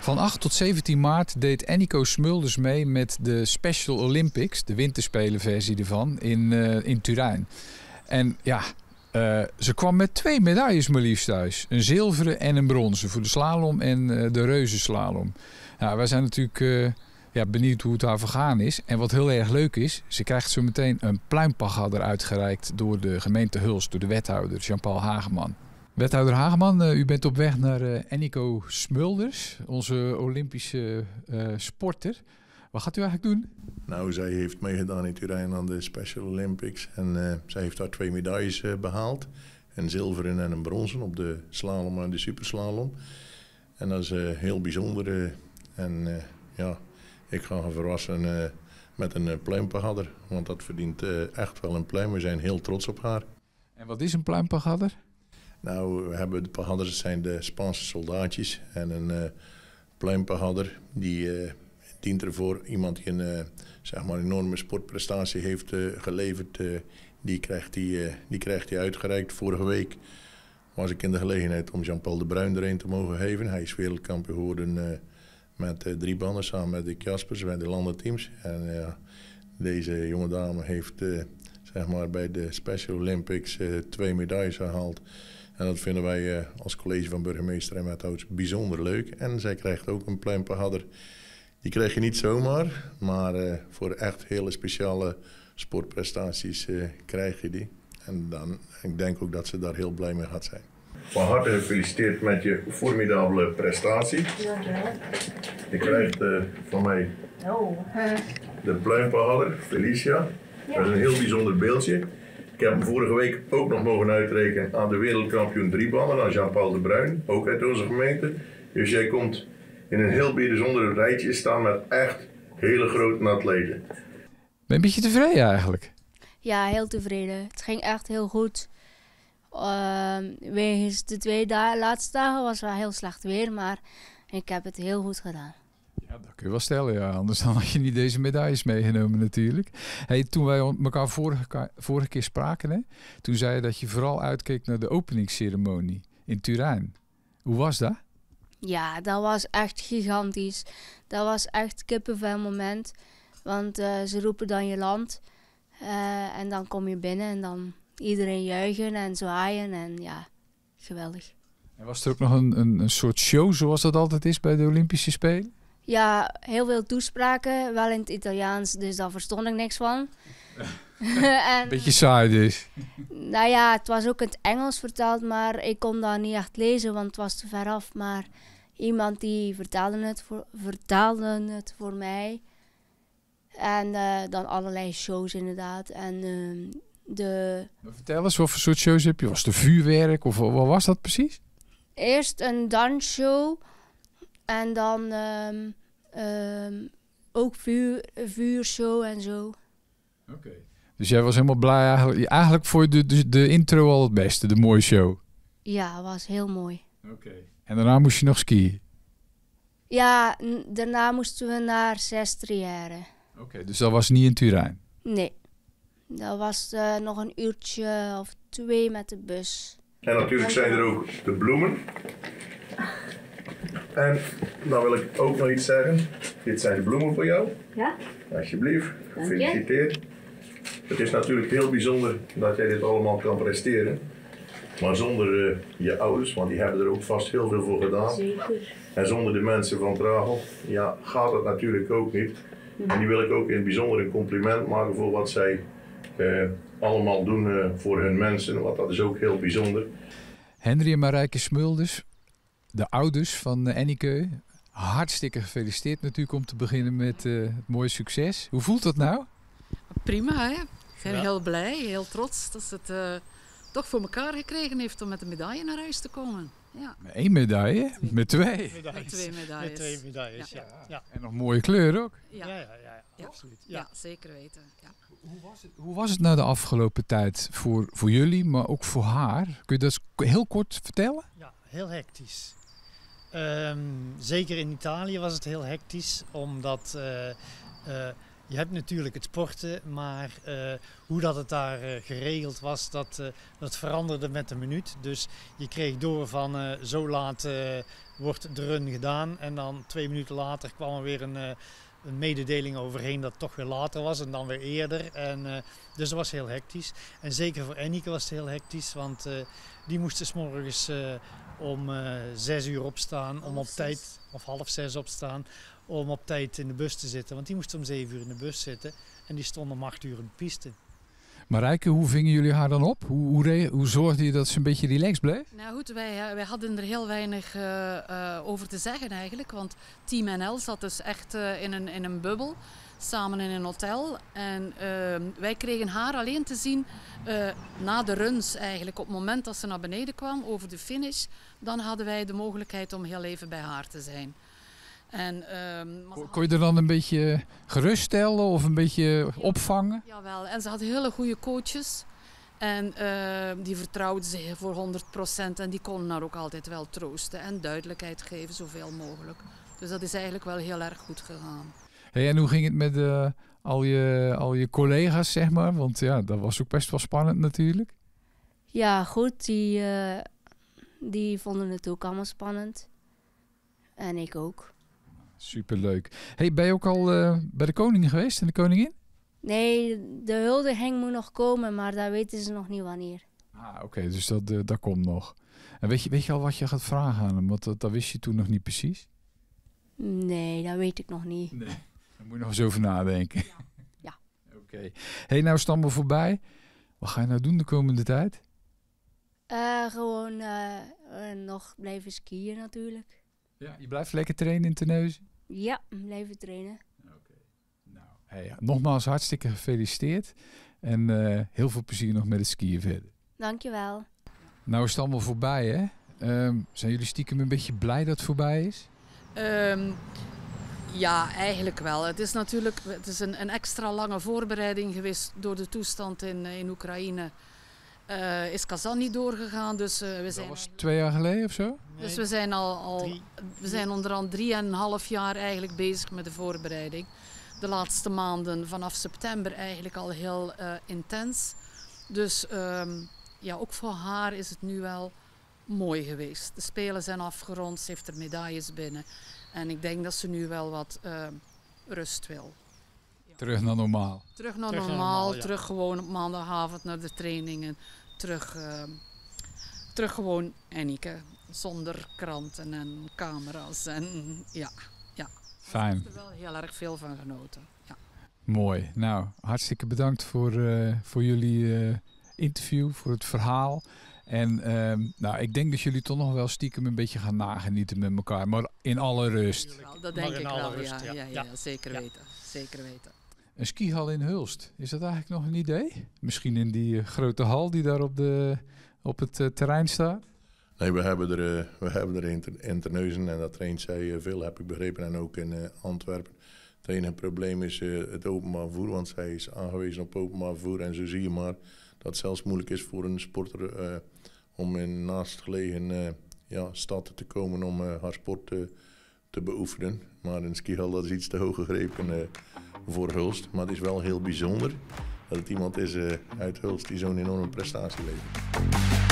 Van 8 tot 17 maart deed Enico Smulders mee met de Special Olympics, de winterspelenversie ervan, in Turijn. En ja, ze kwam met 2 medailles maar liefst thuis. Een zilveren en een bronzen voor de slalom en de reuzenslalom. Nou, wij zijn natuurlijk benieuwd hoe het haar vergaan is. En wat heel erg leuk is, ze krijgt zo meteen een pluimpagger uitgereikt door de gemeente Hulst, door de wethouder Jean-Paul Hageman. Wethouder Hageman, u bent op weg naar Enico Smulders, onze Olympische sporter. Wat gaat u eigenlijk doen? Nou, zij heeft meegedaan in Turijn aan de Special Olympics. En zij heeft daar 2 medailles behaald. Een zilveren en een bronzen op de slalom en de superslalom. En dat is heel bijzonder. Ik ga haar verrassen met een pluimpagger. Want dat verdient echt wel een pluim. We zijn heel trots op haar. En wat is een pluimpagger? Nou, we hebben de pagaders, zijn de Spaanse soldaatjes. En een pluimpagger die dient ervoor. Iemand die een enorme sportprestatie heeft geleverd, die krijgt die uitgereikt. Vorige week was ik in de gelegenheid om Jean-Paul de Bruin er een te mogen geven. Hij is wereldkampioen geworden met 3 banden samen met Dick Jaspers bij de landenteams. En deze jonge dame heeft bij de Special Olympics 2 medailles gehaald. En dat vinden wij als college van burgemeester en wethouders bijzonder leuk. En zij krijgt ook een pluimpagger. Die krijg je niet zomaar, maar voor echt hele speciale sportprestaties krijg je die. En ik denk ook dat ze daar heel blij mee gaat zijn. Van harte gefeliciteerd met je formidabele prestatie. Je krijgt van mij de pluimpagger, Felicia. Dat is een heel bijzonder beeldje. Ik heb hem vorige week ook nog mogen uitrekenen aan de wereldkampioen 3-bannen, aan Jean-Paul de Bruin, ook uit onze gemeente. Dus jij komt in een heel bijzonder rijtje staan met echt hele grote atleten. Ben je een beetje tevreden eigenlijk? Ja, heel tevreden. Het ging echt heel goed. Wegens de 2 laatste dagen was het wel heel slecht weer, maar ik heb het heel goed gedaan. Ja, dat kun je wel stellen, ja. Anders dan had je niet deze medailles meegenomen natuurlijk. Hey, toen wij elkaar vorige keer spraken, hè, toen zei je dat je vooral uitkeek naar de openingsceremonie in Turijn. Hoe was dat? Ja, dat was echt gigantisch. Dat was echt kippenvel moment. Want ze roepen dan je land. En dan kom je binnen en dan iedereen juichen en zwaaien. En ja, geweldig. En was er ook nog een soort show zoals dat altijd is bij de Olympische Spelen? Ja, heel veel toespraken. Wel in het Italiaans, dus daar verstond ik niks van. Beetje saai dus. Nou ja, het was ook in het Engels vertaald, maar ik kon dat niet echt lezen, want het was te ver af. Maar iemand die vertaalde het voor mij. En dan allerlei shows inderdaad. En Vertel eens, wat voor soort shows heb je? Was het vuurwerk of wat was dat precies? Eerst een dansshow en dan ook vuurshow en zo. Oké. Dus jij was helemaal blij eigenlijk voor de intro al het beste, de mooie show? Ja, was heel mooi. Oké. En daarna moest je nog skiën? Ja, daarna moesten we naar Sestriere. Oké, dus dat was niet in Turijn? Nee, dat was nog een uurtje of 2 met de bus. En natuurlijk zijn er ook de bloemen. En dan wil ik ook nog iets zeggen. Dit zijn de bloemen voor jou. Ja? Alsjeblieft, gefeliciteerd. Het is natuurlijk heel bijzonder dat jij dit allemaal kan presteren. Maar zonder je ouders, want die hebben er ook vast heel veel voor gedaan. Zeker. En zonder de mensen van Tragel, ja, gaat het natuurlijk ook niet. En die wil ik ook in het bijzonder een compliment maken voor wat zij allemaal doen voor hun mensen. Want dat is ook heel bijzonder. Henry en Marijke Smulders, de ouders van Enico. Hartstikke gefeliciteerd natuurlijk om te beginnen met het mooie succes. Hoe voelt dat nou? Prima, hè? Ik ben heel blij, heel trots dat ze het toch voor elkaar gekregen heeft om met een medaille naar huis te komen. Ja. Met 1 medaille? Met 2? Met 2 medailles. Met 2 medailles, ja. En nog mooie kleur ook. Ja, absoluut. Ja, zeker weten. Ja. Hoe was het nou de afgelopen tijd voor jullie, maar ook voor haar? Kun je dat heel kort vertellen? Ja, heel hectisch. Zeker in Italië was het heel hectisch, omdat je hebt natuurlijk het sporten, maar hoe dat het daar geregeld was, dat veranderde met de minuut. Dus je kreeg door van zo laat wordt de run gedaan en dan 2 minuten later kwam er weer een mededeling overheen dat het toch weer later was en dan weer eerder. Dus dat was heel hectisch. En zeker voor Enneke was het heel hectisch, want die moest 's morgens om 6 uur opstaan, om op tijd, of 5:30 opstaan, om op tijd in de bus te zitten. Want die moest om 7 uur in de bus zitten en die stond om 8 uur op de piste. Marijke, hoe vingen jullie haar dan op? Hoe zorgde je dat ze een beetje relaxed bleef? Nou goed, wij hadden er heel weinig over te zeggen eigenlijk. Want Team NL zat dus echt in een bubbel, samen in een hotel. En wij kregen haar alleen te zien na de runs eigenlijk. Op het moment dat ze naar beneden kwam, over de finish, dan hadden wij de mogelijkheid om heel even bij haar te zijn. En, Kon je er dan een beetje geruststellen of een beetje opvangen? Jawel, en ze had hele goede coaches. En die vertrouwden ze voor 100% en die konden haar ook altijd wel troosten en duidelijkheid geven, zoveel mogelijk. Dus dat is eigenlijk wel heel erg goed gegaan. Hey, en hoe ging het met al je collega's, zeg maar? Want ja, dat was ook best wel spannend natuurlijk. Ja, goed. Die vonden het ook allemaal spannend. En ik ook. Superleuk. Hey, ben je ook al bij de koning geweest en de koningin? Nee, de huldiging moet nog komen, maar daar weten ze nog niet wanneer. Oké, dus dat komt nog. En weet je al wat je gaat vragen aan hem? Want dat wist je toen nog niet precies. Nee, dat weet ik nog niet. Nee, daar moet je nog eens over nadenken. Ja. Oké. Hey, nou staan we voorbij. Wat ga je nou doen de komende tijd? Gewoon nog blijven skiën natuurlijk. Ja, je blijft lekker trainen in Terneuzen? Ja, blijven trainen. Nou, hey, nogmaals hartstikke gefeliciteerd. En heel veel plezier nog met het skiën verder. Dankjewel. Nou is het allemaal voorbij, hè? Zijn jullie stiekem een beetje blij dat het voorbij is? Ja, eigenlijk wel. Het is een extra lange voorbereiding geweest door de toestand in Oekraïne. Is Kazan niet doorgegaan, dus we zijn... Dat was 2 jaar geleden of zo? Dus we zijn we zijn onderhand 3,5 jaar eigenlijk bezig met de voorbereiding. De laatste maanden vanaf september eigenlijk al heel intens. Dus ja, ook voor haar is het nu wel mooi geweest. De Spelen zijn afgerond, ze heeft er medailles binnen. En ik denk dat ze nu wel wat rust wil. Terug naar normaal. Terug naar normaal, ja. terug gewoon op maandagavond naar de trainingen. Terug gewoon Enneke, zonder kranten en camera's. En ja. Fijn. Ik heb er wel heel erg veel van genoten. Ja. Mooi. Nou, hartstikke bedankt voor jullie interview, voor het verhaal. En nou, ik denk dat jullie toch nog wel stiekem een beetje gaan nagenieten met elkaar. Maar in alle rust. Dat denk Maar in ik alle wel, rust, ja, zeker Ja. weten. Zeker weten. Een skihal in Hulst. Is dat eigenlijk nog een idee? Misschien in die grote hal die daar op het terrein staat? Nee, we hebben er in Terneuzen en dat traint zij veel, heb ik begrepen, en ook in Antwerpen. Het enige probleem is het openbaar vervoer, want zij is aangewezen op openbaar vervoer. En zo zie je maar dat het zelfs moeilijk is voor een sporter om in naastgelegen stad te komen om haar sport te beoefenen. Maar een skihal, dat is iets te hoog gegrepen voor Hulst. Maar het is wel heel bijzonder dat het iemand is uit Hulst die zo'n enorme prestatie levert.